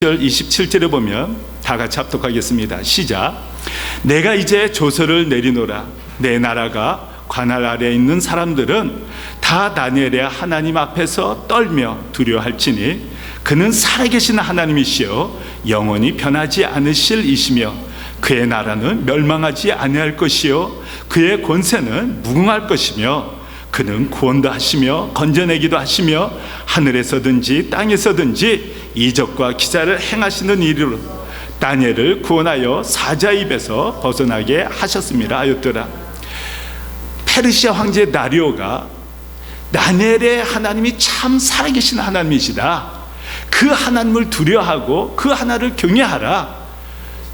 27절에 보면 다 같이 합독하겠습니다. 시작. 내가 이제 조서를 내리노라. 내 나라가 관할 아래에 있는 사람들은 다 다니엘의 하나님 앞에서 떨며 두려워할지니 그는 살아계신 하나님이시여 영원히 변하지 않으실 이시며 그의 나라는 멸망하지 아니할 것이요 그의 권세는 무궁할 것이며 그는 구원도 하시며 건져내기도 하시며 하늘에서든지 땅에서든지 이적과 기사를 행하시는 이로 다니엘을 구원하여 사자 입에서 벗어나게 하셨습니다 하였더라. 페르시아 황제 다리오가 다니엘의 하나님이 참 살아계신 하나님이시다, 그 하나님을 두려워하고 그 하나님을 경외하라,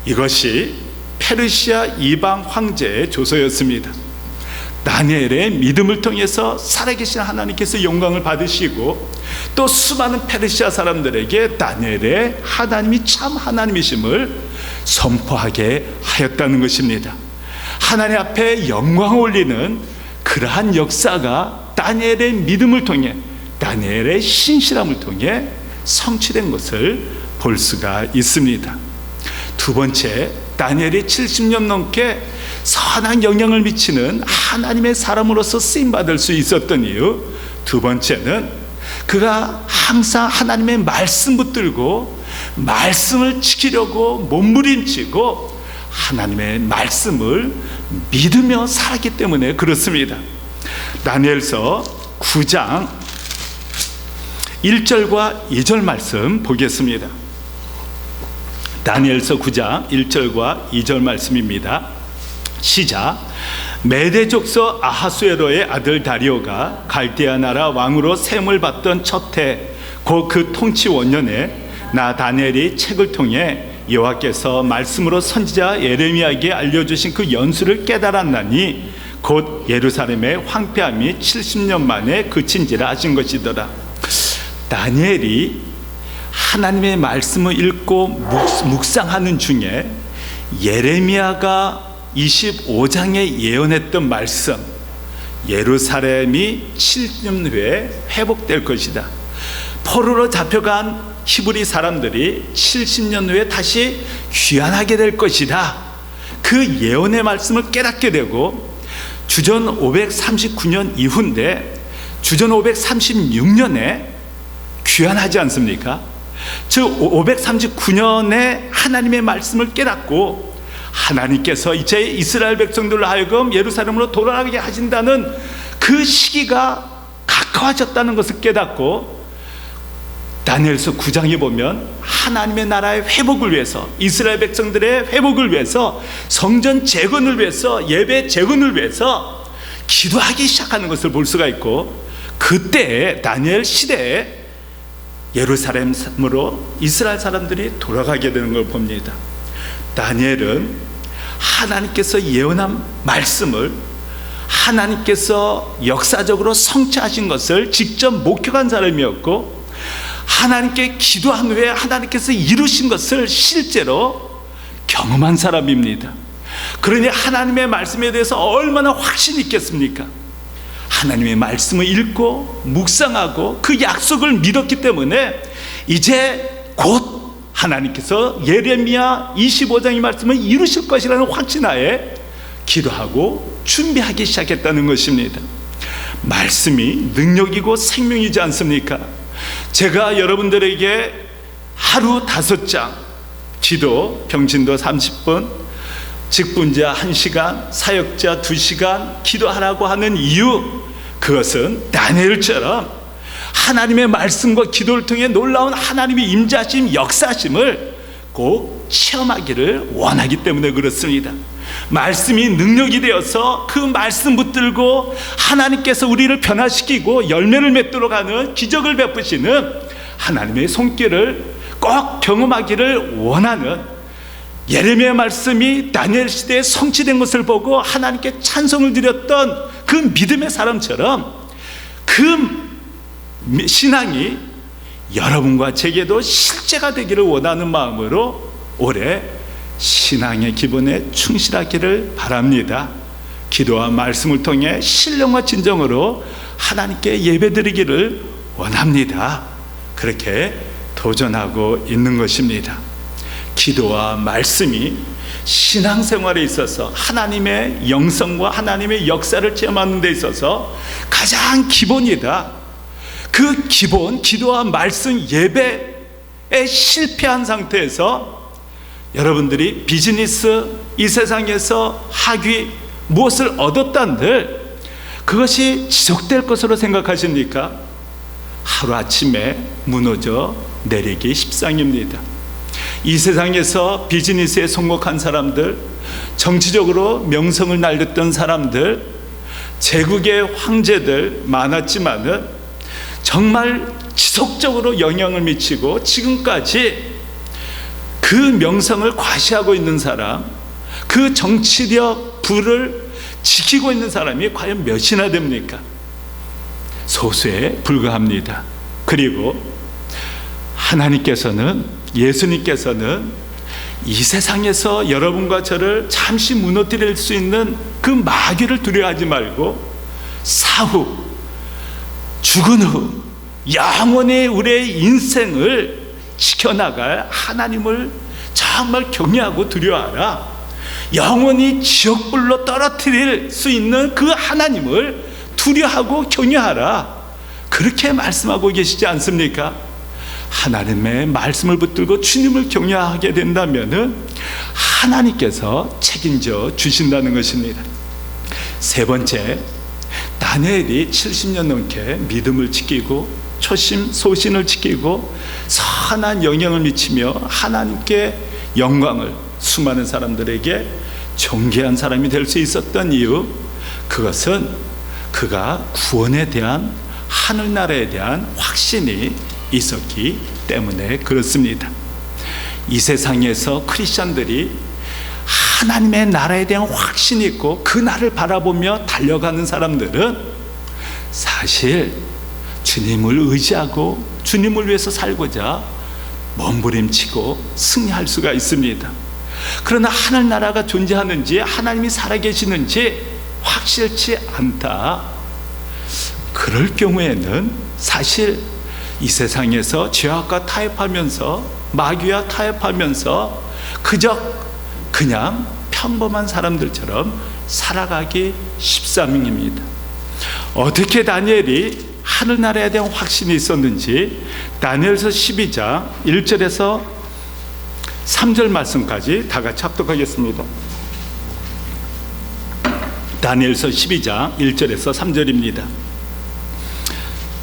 이것이 페르시아 이방 황제의 조서였습니다. 다니엘의 믿음을 통해서 살아계신 하나님께서 영광을 받으시고 또 수많은 페르시아 사람들에게 다니엘의 하나님이 참 하나님이심을 선포하게 하였다는 것입니다. 하나님 앞에 영광을 올리는 그러한 역사가 다니엘의 믿음을 통해, 다니엘의 신실함을 통해 성취된 것을 볼 수가 있습니다. 두 번째, 다니엘이 70년 넘게 선한 영향을 미치는 하나님의 사람으로서 쓰임받을 수 있었던 이유, 두 번째는 그가 항상 하나님의 말씀 붙들고 말씀을 지키려고 몸부림치고 하나님의 말씀을 믿으며 살았기 때문에 그렇습니다. 다니엘서 9장 1절과 2절 말씀 보겠습니다. 다니엘서 9장 1절과 2절 말씀입니다. 시작. 메대 족속 아하수에로의 아들 다리오가 갈대아 나라 왕으로 셈을 받던 첫 해 곧 그 통치 원년에 나 다니엘이 책을 통해 여호와께서 말씀으로 선지자 예레미야에게 알려주신 그 연수를 깨달았나니 곧 예루살렘의 황폐함이 70년 만에 그친지라 하신 것이더라. 다니엘이 하나님의 말씀을 읽고 묵상하는 중에 예레미야가 25장에 예언했던 말씀, 예루살렘이 7년 후에 회복될 것이다, 포로로 잡혀간 히브리 사람들이 70년 후에 다시 귀환하게 될 것이다, 그 예언의 말씀을 깨닫게 되고 주전 539년 이후인데 주전 536년에 귀환하지 않습니까? 즉 539년에 하나님의 말씀을 깨닫고 하나님께서 이제 이스라엘 백성들로 하여금 예루살렘으로 돌아가게 하신다는 그 시기가 가까워졌다는 것을 깨닫고 다니엘서 9장에 보면 하나님의 나라의 회복을 위해서, 이스라엘 백성들의 회복을 위해서, 성전 재건을 위해서, 예배 재건을 위해서 기도하기 시작하는 것을 볼 수가 있고, 그때 다니엘 시대에 예루살렘으로 이스라엘 사람들이 돌아가게 되는 걸 봅니다. 다니엘은 하나님께서 예언한 말씀을 하나님께서 역사적으로 성취하신 것을 직접 목격한 사람이었고, 하나님께 기도한 후에 하나님께서 이루신 것을 실제로 경험한 사람입니다. 그러니 하나님의 말씀에 대해서 얼마나 확신이 있겠습니까? 하나님의 말씀을 읽고 묵상하고 그 약속을 믿었기 때문에 이제 곧 하나님께서 예레미야 25장의 말씀을 이루실 것이라는 확신하에 기도하고 준비하기 시작했다는 것입니다. 말씀이 능력이고 생명이지 않습니까? 제가 여러분들에게 하루 5장, 기도, 병진도 30분, 직분자 1시간, 사역자 2시간 기도하라고 하는 이유, 그것은 다니엘처럼 하나님의 말씀과 기도를 통해 놀라운 하나님의 임재하심, 역사하심을 꼭 체험하기를 원하기 때문에 그렇습니다. 말씀이 능력이 되어서 그 말씀 붙들고 하나님께서 우리를 변화시키고 열매를 맺도록 하는 기적을 베푸시는 하나님의 손길을 꼭 경험하기를 원하는, 예레미야 말씀이 다니엘 시대에 성취된 것을 보고 하나님께 찬송을 드렸던 그 믿음의 사람처럼 그 신앙이 여러분과 제게도 실제가 되기를 원하는 마음으로 올해 신앙의 기본에 충실하기를 바랍니다. 기도와 말씀을 통해 신령과 진정으로 하나님께 예배드리기를 원합니다. 그렇게 도전하고 있는 것입니다. 기도와 말씀이 신앙생활에 있어서 하나님의 영성과 하나님의 역사를 체험하는 데 있어서 가장 기본이다. 그 기본, 기도와 말씀, 예배에 실패한 상태에서 여러분들이 비즈니스, 이 세상에서 학위, 무엇을 얻었단들 그것이 지속될 것으로 생각하십니까? 하루아침에 무너져 내리기 십상입니다. 이 세상에서 비즈니스에 성공한 사람들, 정치적으로 명성을 날렸던 사람들, 제국의 황제들 많았지만은 정말 지속적으로 영향을 미치고 지금까지 그 명성을 과시하고 있는 사람, 그 정치력, 부를 지키고 있는 사람이 과연 몇이나 됩니까? 소수에 불과합니다. 그리고 하나님께서는, 예수님께서는 이 세상에서 여러분과 저를 잠시 무너뜨릴 수 있는 그 마귀를 두려워하지 말고 사후, 죽은 후 영원히 우리의 인생을 지켜나갈 하나님을 정말 경외하고 두려워하라. 영원히 지옥불로 떨어뜨릴 수 있는 그 하나님을 두려워하고 경외하라. 그렇게 말씀하고 계시지 않습니까? 하나님의 말씀을 붙들고 주님을 경외하게 된다면 하나님께서 책임져 주신다는 것입니다. 세 번째, 다니엘이 70년 넘게 믿음을 지키고 초심 소신을 지키고 선한 영향을 미치며 하나님께 영광을 수많은 사람들에게 존귀한 사람이 될 수 있었던 이유, 그것은 그가 구원에 대한, 하늘나라에 대한 확신이 있었기 때문에 그렇습니다. 이 세상에서 크리스천들이 하나님의 나라에 대한 확신이 있고 그 나라를 바라보며 달려가는 사람들은 사실 주님을 의지하고 주님을 위해서 살고자 몸부림치고 승리할 수가 있습니다. 그러나 하늘나라가 존재하는지 하나님이 살아계시는지 확실치 않다. 그럴 경우에는 사실 이 세상에서 죄악과 타협하면서 마귀와 타협하면서 그냥 평범한 사람들처럼 살아가기 십상입니다. 어떻게 다니엘이 하늘나라에 대한 확신이 있었는지 다니엘서 12장 1절에서 3절 말씀까지 다 같이 합독하겠습니다. 다니엘서 12장 1절에서 3절입니다.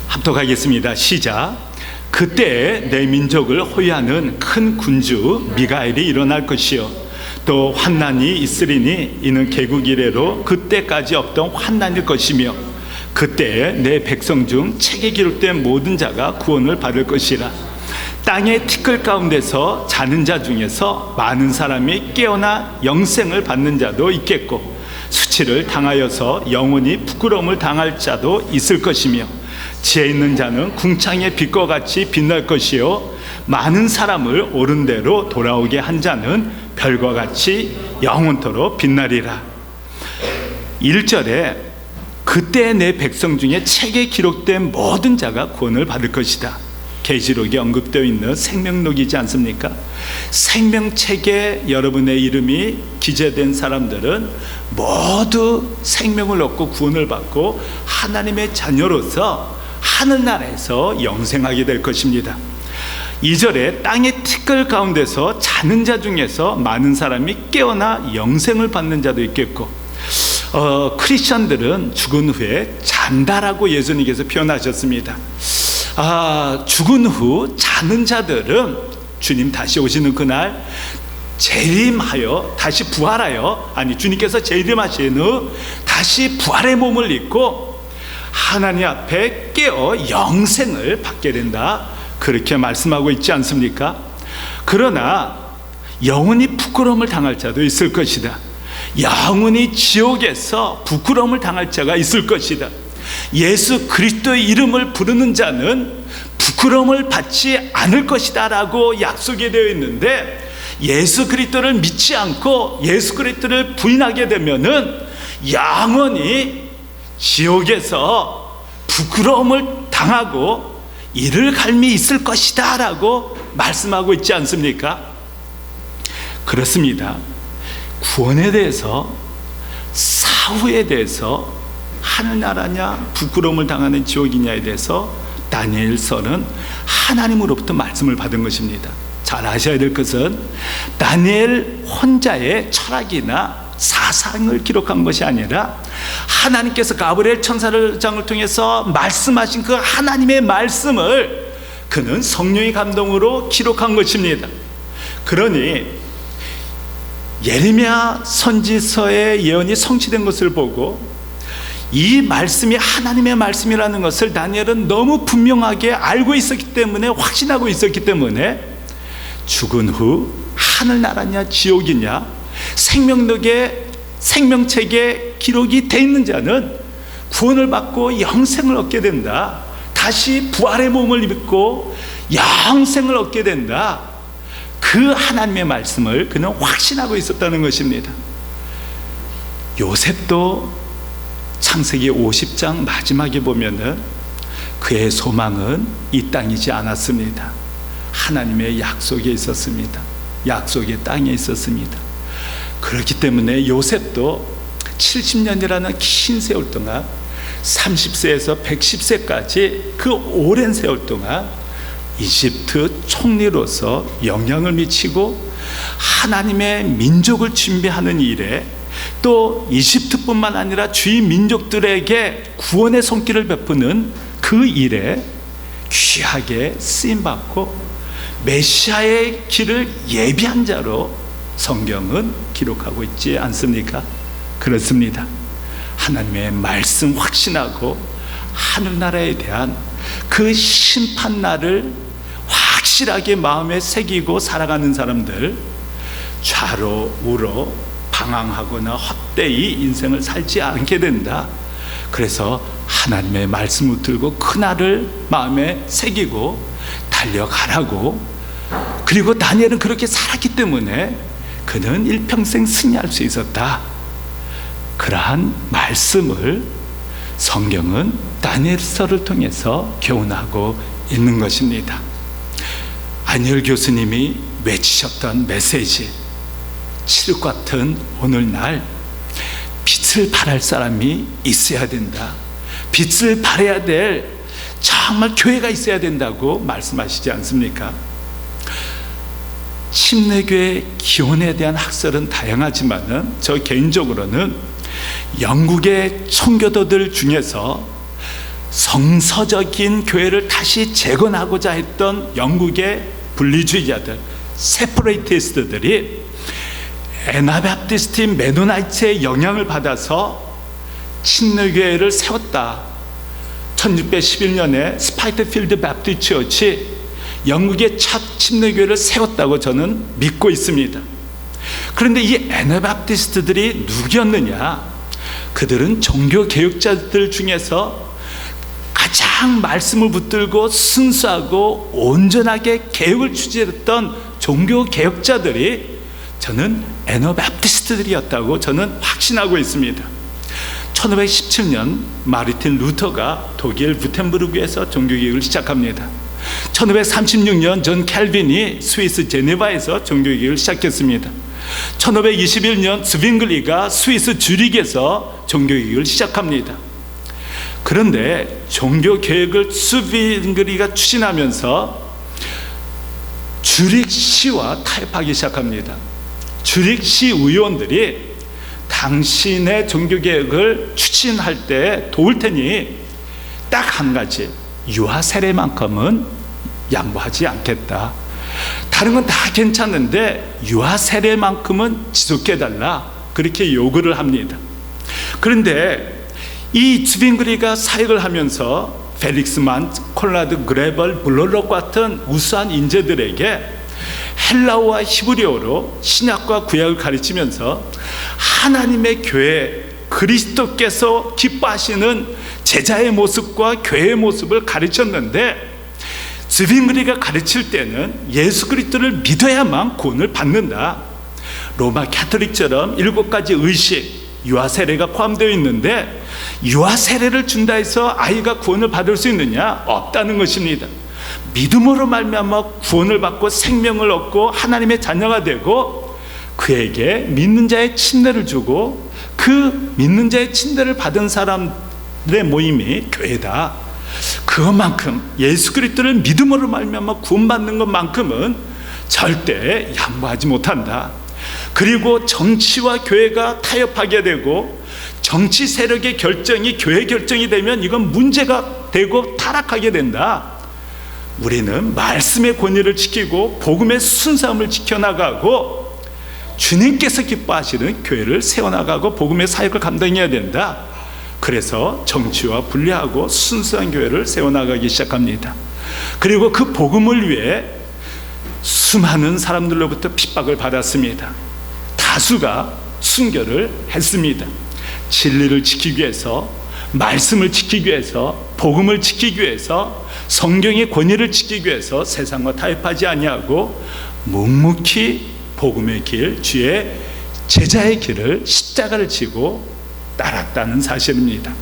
합독하겠습니다. 시작. 그때 내 민족을 호위하는 큰 군주 미가엘이 일어날 것이요 또 환난이 있으리니 이는 개국 이래로 그때까지 없던 환난일 것이며 그때 내 백성 중 책에 기록된 모든 자가 구원을 받을 것이라. 땅의 티끌 가운데서 자는 자 중에서 많은 사람이 깨어나 영생을 받는 자도 있겠고 수치를 당하여서 영원히 부끄러움을 당할 자도 있을 것이며 지혜 있는 자는 궁창의 빛과 같이 빛날 것이요 많은 사람을 옳은 대로 돌아오게 한 자는 별과 같이 영원토록 빛나리라. 1절에 그때 내 백성 중에 책에 기록된 모든 자가 구원을 받을 것이다. 계시록에 언급되어 있는 생명록이지 않습니까? 생명책에 여러분의 이름이 기재된 사람들은 모두 생명을 얻고 구원을 받고 하나님의 자녀로서 하늘나라에서 영생하게 될 것입니다. 2절에 땅의 티끌 가운데서 자는 자 중에서 많은 사람이 깨어나 영생을 받는 자도 있겠고, 크리스천들은 죽은 후에 잔다라고 예수님께서 표현하셨습니다. 죽은 후 자는 자들은 주님 다시 오시는 그날 재림하여 다시 부활하여, 주님께서 재림하신 후 다시 부활의 몸을 입고 하나님 앞에 깨어 영생을 받게 된다, 그렇게 말씀하고 있지 않습니까? 그러나 영원히 부끄러움을 당할 자도 있을 것이다. 영원히 지옥에서 부끄러움을 당할 자가 있을 것이다. 예수 그리스도의 이름을 부르는 자는 부끄러움을 받지 않을 것이다 라고 약속이 되어 있는데, 예수 그리스도를 믿지 않고 예수 그리스도를 부인하게 되면은 영원히 지옥에서 부끄러움을 당하고 이를 갈미 있을 것이다 라고 말씀하고 있지 않습니까? 그렇습니다. 구원에 대해서, 사후에 대해서, 하늘나라냐 부끄러움을 당하는 지옥이냐에 대해서 다니엘서는 하나님으로부터 말씀을 받은 것입니다. 잘 아셔야 될 것은 다니엘 혼자의 철학이나 사상을 기록한 것이 아니라 하나님께서 가브리엘 천사장을 통해서 말씀하신 그 하나님의 말씀을 그는 성령의 감동으로 기록한 것입니다. 그러니 예레미야 선지서의 예언이 성취된 것을 보고 이 말씀이 하나님의 말씀이라는 것을 다니엘은 너무 분명하게 알고 있었기 때문에, 확신하고 있었기 때문에 죽은 후 하늘나라냐 지옥이냐, 생명책에 기록이 돼 있는 자는 구원을 받고 영생을 얻게 된다, 다시 부활의 몸을 입고 영생을 얻게 된다, 그 하나님의 말씀을 그는 확신하고 있었다는 것입니다. 요셉도 창세기 50장 마지막에 보면은 그의 소망은 이 땅이지 않았습니다. 하나님의 약속에 있었습니다. 약속의 땅에 있었습니다. 그렇기 때문에 요셉도 70년이라는 긴 세월 동안, 30세에서 110세까지 그 오랜 세월 동안 이집트 총리로서 영향을 미치고 하나님의 민족을 준비하는 일에, 또 이집트뿐만 아니라 주위 민족들에게 구원의 손길을 베푸는 그 일에 귀하게 쓰임받고 메시아의 길을 예비한 자로 성경은 기록하고 있지 않습니까? 그렇습니다. 하나님의 말씀 확신하고 하늘나라에 대한 그 심판날을 확실하게 마음에 새기고 살아가는 사람들, 좌로 우로 방황하거나 헛되이 인생을 살지 않게 된다. 그래서 하나님의 말씀을 들고 그날을 마음에 새기고 달려가라고. 그리고 다니엘은 그렇게 살았기 때문에 그는 일평생 승리할 수 있었다. 그러한 말씀을 성경은 다니엘서를 통해서 교훈하고 있는 것입니다. 안열 교수님이 외치셨던 메시지, 칠흑 같은 오늘날 빛을 발할 사람이 있어야 된다, 빛을 발해야 될 정말 교회가 있어야 된다고 말씀하시지 않습니까? 침례교회 기원에 대한 학설은 다양하지만은 저 개인적으로는 영국의 청교도들 중에서 성서적인 교회를 다시 재건하고자 했던 영국의 분리주의자들, 세퍼레이티스트들이 애나바프티스트 메노나이트의 영향을 받아서 침례교회를 세웠다. 1611년에 스파이트필드 바프티스트 처치, 영국의 첫 침례교회를 세웠다고 저는 믿고 있습니다. 그런데 이 애나바프티스트들이 누구였느냐? 그들은 종교개혁자들 중에서 가장 말씀을 붙들고 순수하고 온전하게 개혁을 추진했던 종교개혁자들이 저는 애나바프티스트들이었다고 저는 확신하고 있습니다. 1517년 마르틴 루터가 독일 부텐부르크에서 종교개혁을 시작합니다. 1536년 존 캘빈이 스위스 제네바에서 종교개혁을 시작했습니다. 1521년 스빙글리가 스위스 주릭에서 종교개혁을 시작합니다. 그런데 종교개혁을 스빙글리가 추진하면서 주릭시와 타협하기 시작합니다. 주릭시 의원들이 당신의 종교개혁을 추진할 때 도울 테니 딱 한 가지, 유아 세례만큼은 양보하지 않겠다. 다른 건 다 괜찮은데 유아 세례만큼은 지속해달라. 그렇게 요구를 합니다. 그런데 이 즈빙그리가 사역을 하면서 펠릭스 만, 콜라드 그레벌, 블롤록 같은 우수한 인재들에게 헬라어와 히브리어로 신약과 구약을 가르치면서 하나님의 교회, 그리스도께서 기뻐하시는 제자의 모습과 교회의 모습을 가르쳤는데, 즈빙그리가 가르칠 때는 예수 그리스도를 믿어야만 구원을 받는다. 로마 캐톨릭처럼 7가지 의식, 유아 세례가 포함되어 있는데 유아 세례를 준다 해서 아이가 구원을 받을 수 있느냐? 없다는 것입니다. 믿음으로 말미암아 구원을 받고 생명을 얻고 하나님의 자녀가 되고 그에게 믿는 자의 침례를 주고 그 믿는 자의 침례를 받은 사람들의 모임이 교회다. 그것만큼 예수 그리스도를 믿음으로 말미암아 구원받는 것만큼은 절대 양보하지 못한다. 그리고 정치와 교회가 타협하게 되고 정치 세력의 결정이 교회 결정이 되면 이건 문제가 되고 타락하게 된다. 우리는 말씀의 권위를 지키고 복음의 순수함을 지켜나가고 주님께서 기뻐하시는 교회를 세워나가고 복음의 사역을 감당해야 된다. 그래서 정치와 분리하고 순수한 교회를 세워나가기 시작합니다. 그리고 그 복음을 위해 수많은 사람들로부터 핍박을 받았습니다. 다수가 순교를 했습니다. 진리를 지키기 위해서, 말씀을 지키기 위해서, 복음을 지키기 위해서, 성경의 권위를 지키기 위해서 세상과 타협하지 아니하고 묵묵히 복음의 길, 주의 제자의 길을 십자가를 지고 따랐다는 사실입니다.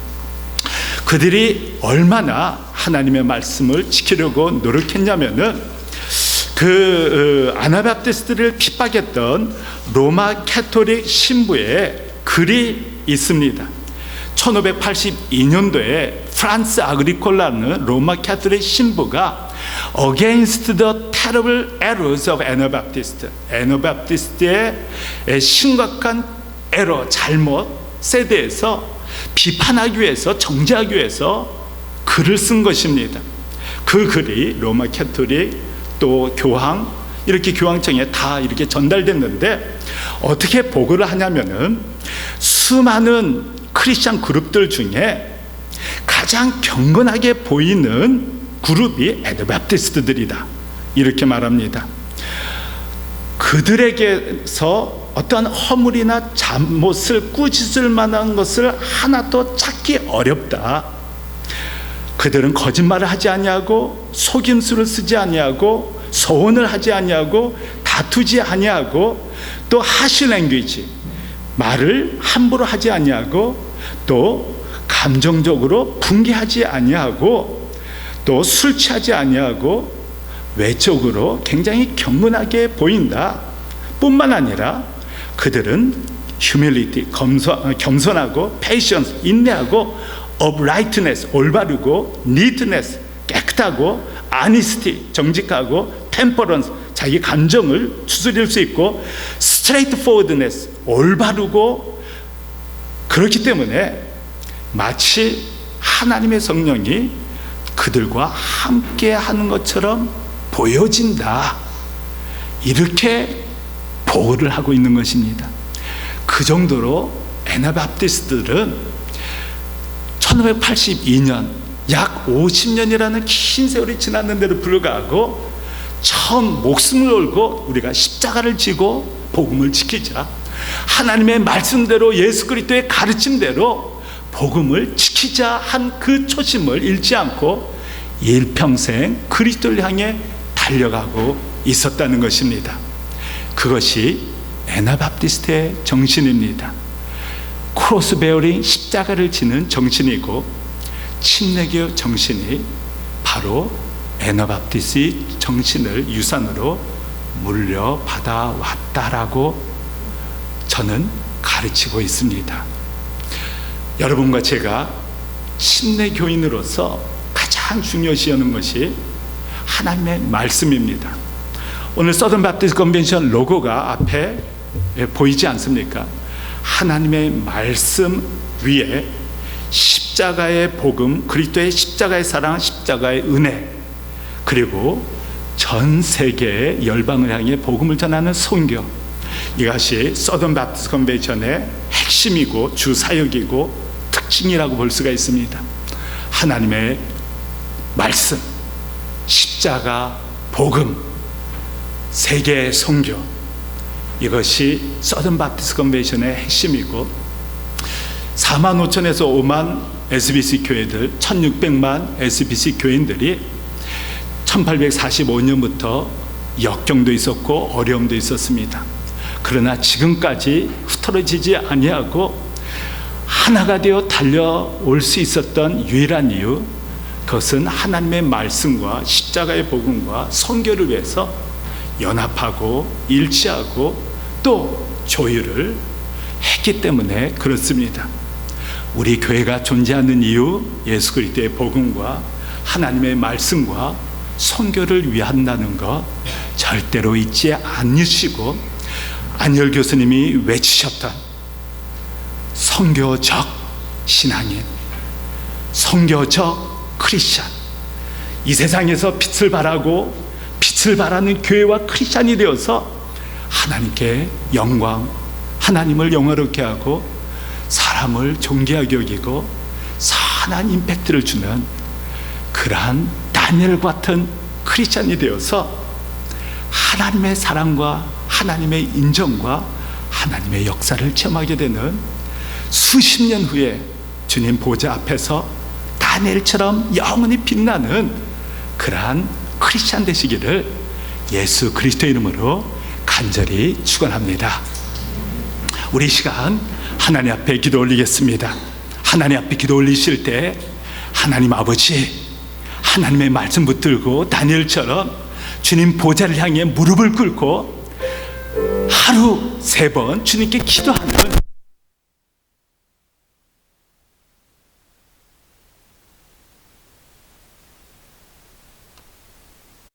그들이 얼마나 하나님의 말씀을 지키려고 노력했냐면은 아나바프티스트를 핍박했던 로마 캐토릭 신부의 글이 있습니다. 1582년도에 프란스 아그리콜라는 로마 캐토릭 신부가 Against the terrible errors of Anabaptist, 애너바프티스트의 심각한 에러, 잘못에 대해서 비판하기 위해서, 정죄하기 위해서 글을 쓴 것입니다. 그 글이 로마 캐토릭 또 교황, 이렇게 교황청에 다 이렇게 전달됐는데 어떻게 보고를 하냐면은 수많은 크리스찬 그룹들 중에 가장 경건하게 보이는 그룹이 애너바프티스트들이다, 이렇게 말합니다. 그들에게서 어떠한 허물이나 잘못을 꾸짖을 만한 것을 하나도 찾기 어렵다. 그들은 거짓말을 하지 아니하고 속임수를 쓰지 아니하고 소원을 하지 아니하고 다투지 아니하고 또 하시 랭귀지, 말을 함부로 하지 아니하고 또 감정적으로 분개하지 아니하고 또 술 취하지 아니하고 외적으로 굉장히 경건하게 보인다. 뿐만 아니라 그들은 humility, 겸손하고 patience, 인내하고 uprightness, 올바르고 neatness, 깨끗하고 honesty, 정직하고 temperance, 자기 감정을 추스릴 수 있고 straightforwardness, 올바르고, 그렇기 때문에 마치 하나님의 성령이 그들과 함께 하는 것처럼 보여진다, 이렇게 보호를 하고 있는 것입니다. 그 정도로 애너바프티스트들은 1582년, 약 50년이라는 긴 세월이 지났는데도 불구하고 처음 목숨을 걸고 우리가 십자가를 지고 복음을 지키자, 하나님의 말씀대로 예수 그리스도의 가르침대로 복음을 지키자 한 그 초심을 잃지 않고 일평생 그리스도를 향해 달려가고 있었다는 것입니다. 그것이 애너바프티스트의 정신입니다. 크로스 베어링, 십자가를 지는 정신이고 침례교 정신이 바로 애너바프티스트의 정신을 유산으로 물려받아 왔다라고 저는 가르치고 있습니다. 여러분과 제가 침례교인으로서 가장 중요시 여는 것이 하나님의 말씀입니다. 오늘 서던 바프티스트 컨벤션 로고가 앞에 보이지 않습니까? 하나님의 말씀 위에 십자가의 복음, 그리스도의 십자가의 사랑, 십자가의 은혜, 그리고 전 세계의 열방을 향해 복음을 전하는 선교, 이것이 서던 바프티스트 컨벤션의 핵심이고 주 사역이고 특징이라고 볼 수가 있습니다. 하나님의 말씀, 십자가, 복음, 세계의 선교, 이것이 서던 바프티스트 컨벤션의 핵심이고 4만 5천에서 5만 SBC 교회들, 1600만 SBC 교인들이 1845년부터 역경도 있었고 어려움도 있었습니다. 그러나 지금까지 흐트러지지 아니하고 하나가 되어 달려올 수 있었던 유일한 이유, 그것은 하나님의 말씀과 십자가의 복음과 선교를 위해서 연합하고 일치하고 또 조율을 했기 때문에 그렇습니다. 우리 교회가 존재하는 이유, 예수 그리스도의 복음과 하나님의 말씀과 선교를 위한다는 것 절대로 잊지 않으시고, 안열 교수님이 외치셨던 선교적 신앙인, 선교적 크리스찬, 이 세상에서 빛을 발하고 빛을 발하는 교회와 크리스찬이 되어서 하나님께 영광, 하나님을 영화롭게 하고 사람을 존귀하게 여기고 선한 임팩트를 주는 그러한 다니엘 같은 크리스찬이 되어서 하나님의 사랑과 하나님의 인정과 하나님의 역사를 체험하게 되는 수십 년 후에 주님 보좌 앞에서 다니엘처럼 영원히 빛나는 그러한 크리스찬 되시기를 예수 그리스도의 이름으로 간절히 축원합니다. 우리 시간 하나님 앞에 기도 올리겠습니다. 하나님 앞에 기도 올리실 때 하나님 아버지, 하나님의 말씀 붙들고 다니엘처럼 주님 보좌를 향해 무릎을 꿇고 하루 3번 주님께 기도하는